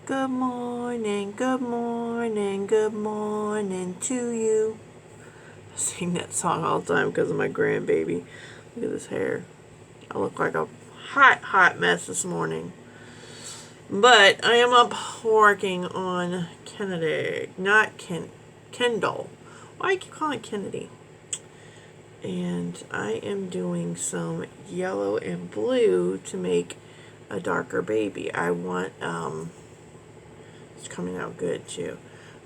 Good morning, good morning, good morning to you. I sing that song all the time because of my grandbaby. Look at this hair. I look like a hot mess this morning. But I am up working on Kennedy, not Kendall. Why do I keep calling it Kennedy? And I am doing some yellow and blue to make a darker baby. I want, it's coming out good too.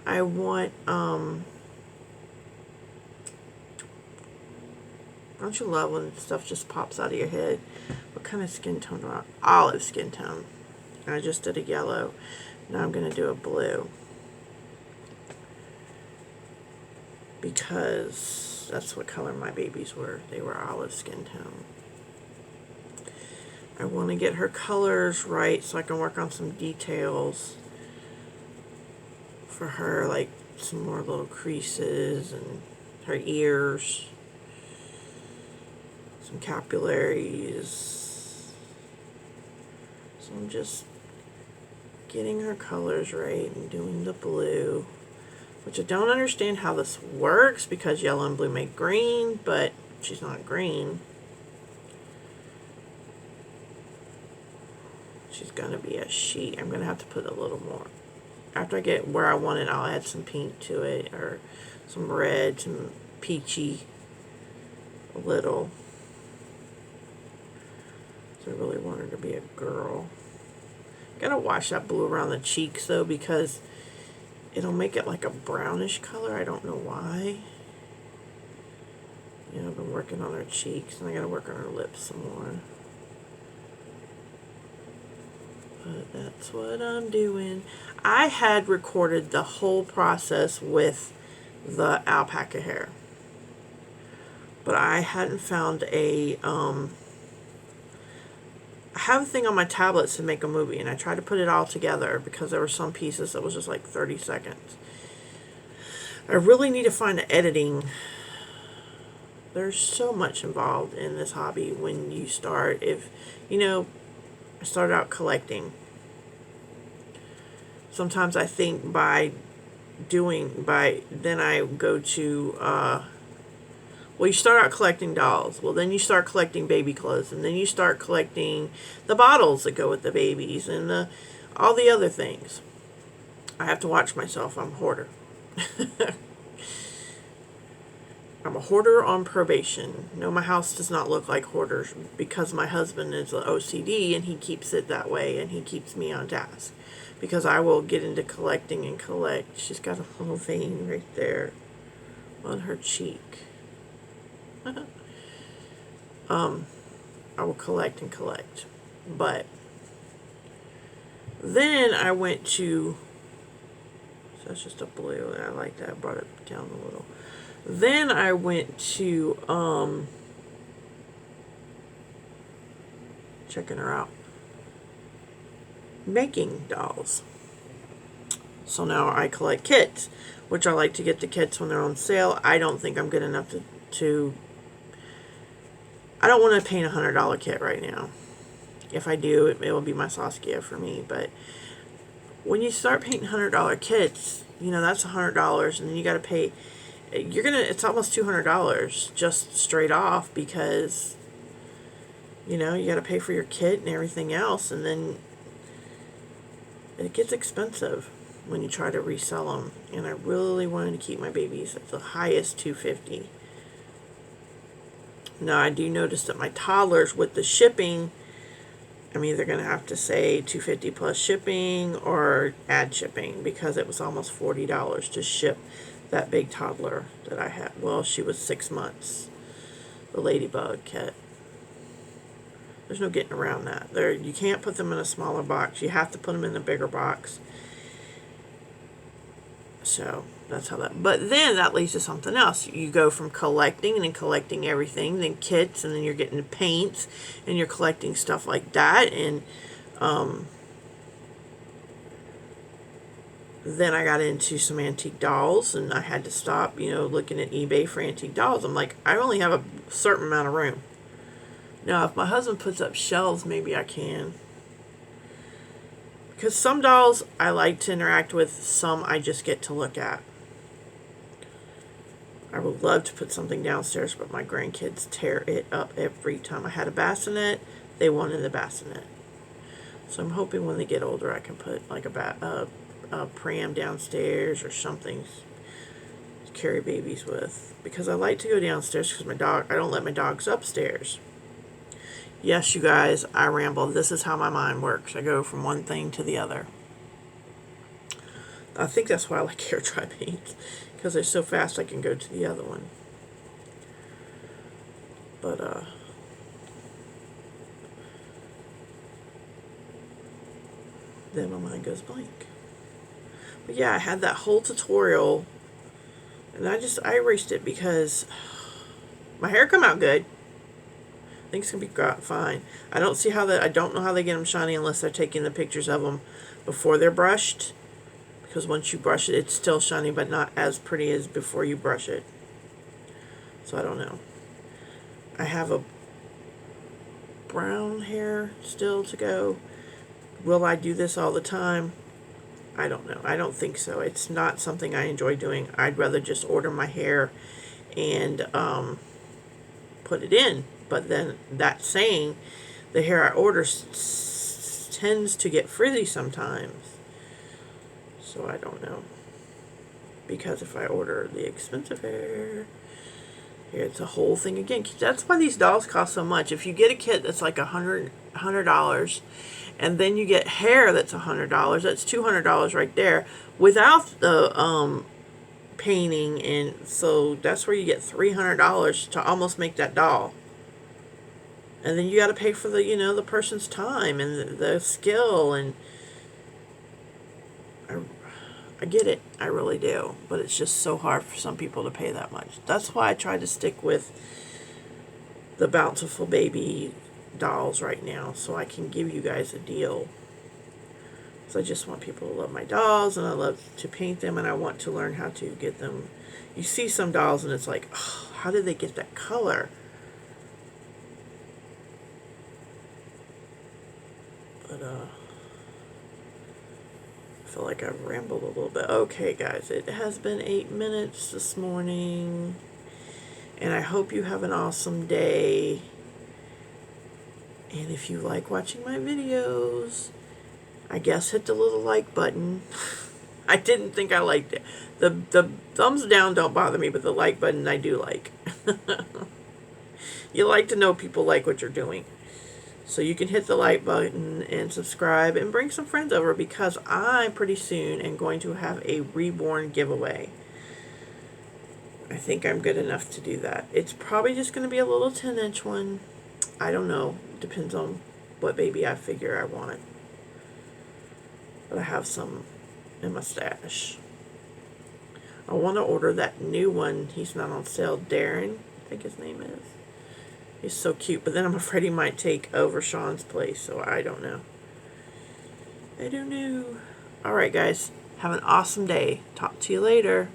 I want, don't you love when stuff just pops out of your head? What kind of skin tone do I want? Olive skin tone. And I just did a yellow. Now I'm going to do a blue. Because that's what color my babies were. They were olive skin tone. I want to get her colors right so I can work on some details for her, like some more little creases and her ears, some capillaries. So I'm just getting her colors right and doing the blue, which I don't understand how this works because yellow and blue make green, but she's not green. She's going to be a she. I'm going to have to put a little more. After I get where I want it, I'll add some pink to it, or some red, some peachy, a little. So I really want her to be a girl. Gotta wash that blue around the cheeks though, because it'll make it like a brownish color. I don't know why. You know, I've been working on her cheeks, and I gotta work on her lips some more. But that's what I'm doing. I had recorded the whole process with the alpaca hair, but I hadn't found I have a thing on my tablets to make a movie, and I tried to put it all together because there were some pieces that was just like 30 seconds. I really need to find the editing. There's so much involved in this hobby when you start. If, you know, I started out collecting. Sometimes I think then I go to, well, you start out collecting dolls. Well, then you start collecting baby clothes, and then you start collecting the bottles that go with the babies, and all the other things. I have to watch myself. I'm a hoarder. I'm a hoarder on probation. No, my house does not look like hoarders because my husband is an OCD and he keeps it that way, and he keeps me on task because I will get into collecting and collect. She's got a little vein right there on her cheek. I will collect and collect. But then I went to, so that's just a blue, and I like that. I brought it down a little. Then I went to, checking her out, making dolls. So now I collect kits, which I like to get the kits when they're on sale. I don't think I'm good enough to I don't want to paint a $100 kit right now. If I do, it will be my Saskia for me. But when you start painting $100 kits, you know, that's $100, and then you got to pay. It's almost $200 just straight off because, you know, you got to pay for your kit and everything else, and then it gets expensive when you try to resell them. And I really wanted to keep my babies at the highest $250. Now, I do notice that my toddlers, with the shipping, I'm either going to have to say $250 plus shipping or add shipping, because it was almost $40 to ship that big toddler that I had. Well, she was 6 months, the ladybug kit. There's no getting around that. You can't put them in a smaller box. You have to put them in a bigger box. So that's how that. But then that leads to something else. You go from collecting and then collecting everything, then kits, and then you're getting paints, and you're collecting stuff like that. And then I got into some antique dolls, and I had to stop, looking at eBay for antique dolls. I'm like, I only have a certain amount of room. Now, if my husband puts up shelves, maybe I can. Because some dolls I like to interact with, some I just get to look at. I would love to put something downstairs, but my grandkids tear it up every time. I had a bassinet, they wanted the bassinet. So I'm hoping when they get older I can put like a pram downstairs or something to carry babies with. Because I like to go downstairs because I don't let my dogs upstairs. Yes, you guys, I ramble. This is how my mind works. I go from one thing to the other. I think that's why I like hair dry paints, because they're so fast I can go to the other one. But, then my mind goes blank. But yeah, I had that whole tutorial, and I erased it because my hair come out good. I think it's going to be fine. I don't know how they get them shiny unless they're taking the pictures of them before they're brushed. Because once you brush it, it's still shiny, but not as pretty as before you brush it. So I don't know. I have a brown hair still to go. Will I do this all the time? I don't know. I don't think so. It's not something I enjoy doing. I'd rather just order my hair and put it in. But then that saying, the hair I order tends to get frizzy sometimes. So I don't know. Because if I order the expensive hair, it's a whole thing again. That's why these dolls cost so much. If you get a kit that's like $100, and then you get hair that's $100, that's $200 right there without the painting, and so that's where you get $300 to almost make that doll. And then you got to pay for the the person's time and the skill, and I get it, I really do, but it's just so hard for some people to pay that much. That's why I try to stick with the Bountiful Baby dolls right now, so I can give you guys a deal. So I just want people to love my dolls, and I love to paint them, and I want to learn how to get them. You see some dolls and it's like, oh, how did they get that color? But I feel like I've rambled a little bit. Okay, guys, it has been 8 minutes this morning, and I hope you have an awesome day. And if you like watching my videos, I guess hit the little like button. I didn't think I liked it. The thumbs down don't bother me, but the like button I do like. You like to know people like what you're doing. So you can hit the like button and subscribe and bring some friends over, because I pretty soon am going to have a reborn giveaway. I think I'm good enough to do that. It's probably just going to be a little 10-inch one. I don't know. Depends on what baby I figure I want. But I have some in my stash. I want to order that new one. He's not on sale. Darren, I think his name is. He's so cute, but then I'm afraid he might take over Sean's place, so I don't know. I don't know. Alright, guys. Have an awesome day. Talk to you later.